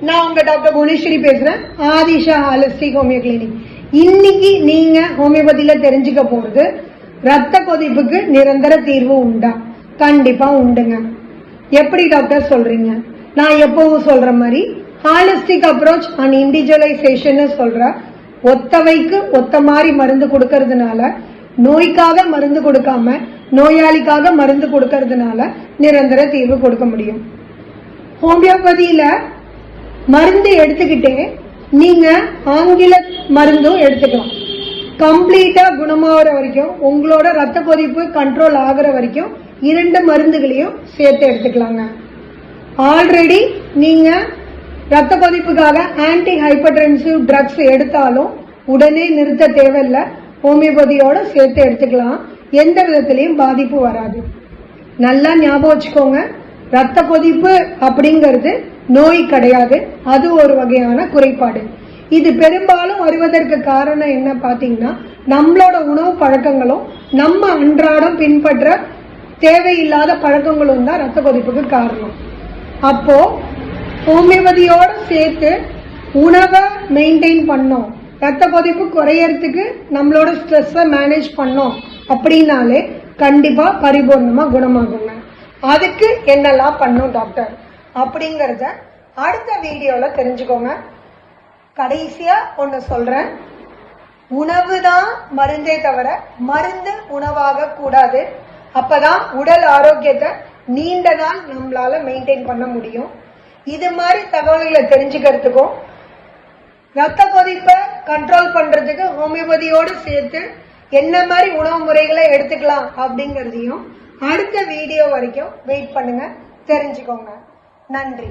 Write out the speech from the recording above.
நான் உங்க டாக்டர் புவனேஸ்வரி பேசுறேன், ஆதிஷா ஹாலிஸ்டிக் ஹோமியோ கிளினிக். இன்னைக்கு நீங்க ஹோமியோபதியில தெரிஞ்சுக்க போறது, ரத்த கொதிப்புக்கு நிரந்தர தீர்வு உண்டா? கண்டிப்பா உண்டுங்க. எப்படி டாக்டர் சொல்றீங்க? நான் எப்பவும் சொல்ற மாதிரி ஹாலிஸ்டிக் அப்ரோச் அண்ட் இண்டிவிஜுவலைசேஷன் சொல்ற, ஒத்தவைக்கு ஒத்த மாதிரி மருந்து கொடுக்கறதுனால, நோய்க்காக மருந்து கொடுக்காம நோயாளிக்காக மருந்து கொடுக்கறதுனால நிரந்தர தீர்வு கொடுக்க முடியும். ஹோமியோபதியில மருந்து எடுத்துக்கிட்டே நீங்க ஆங்கில மருந்தும் எடுத்துக்கலாம். கம்ப்ளீட்டா குணமாகிற வரைக்கும், உங்களோட ரத்த கொதிப்பு கண்ட்ரோல் ஆகுற வரைக்கும் 2 மருந்துகளையும் சேர்த்து எடுத்துக்கலாங்க. ஆல்ரெடி நீங்க ரத்த கொதிப்புக்காக ஆன்டி ஹைப்பர்டென்சிவ் ட்ரக்ஸ் எடுத்தாலும் உடனே நிறுத்த தேவையில்லை, ஹோமியோபதியோட சேர்த்து எடுத்துக்கலாம். எந்த விதத்திலையும் பாதிப்பு வராது. நல்லா ஞாபகம் வச்சுக்கோங்க, ரத்த கொதிப்பு அப்படிங்கிறது நோய் கிடையாது, அது ஒரு வகையான குறைபாடு. இது பெரும்பாலும் வருவதற்கு காரணம் என்ன பாத்தீங்கன்னா, நம்மளோட உணவு பழக்கங்களும் நம்ம அன்றாடம் பின்பற்ற தேவையில்லாத பழக்கங்களும் தான் ரத்த கொதிப்புக்கு காரணம். அப்போ ஹோமியோபதியோட சேர்த்து உணவை மெயின்டைன் பண்ணோம், ரத்த கொதிப்பு குறையறதுக்கு நம்மளோட ஸ்ட்ரெஸ்ஸை மேனேஜ் பண்ணோம் அப்படின்னாலே கண்டிப்பா பரிபூர்ணமா குணமாகுங்க. அதுக்கு என்னெல்லாம் பண்ணும் டாக்டர் அப்படிங்கறத அடுத்த வீடியோல தெரிஞ்சுக்கோங்க. கடைசியா ஒன்னு சொல்றேன், உணவு தான் மருந்தே தவிர மருந்து உணவாக கூடாது. அப்பதான் உடல் ஆரோக்கியத்தை நீண்ட நாள் நம்மளால மெயின்டைன் பண்ண முடியும். இது மாதிரி தகவல்களை தெரிஞ்சுக்கிறதுக்கும் ரத்த கொதிப்பை கண்ட்ரோல் பண்றதுக்கு ஹோமியோபதியோடு சேர்த்து என்ன மாதிரி உணவு முறைகளை எடுத்துக்கலாம் அப்படிங்கறதையும் அடுத்த வீடியோ வரைக்கும் வெயிட் பண்ணுங்க, தெரிஞ்சுக்கோங்க. நன்றி.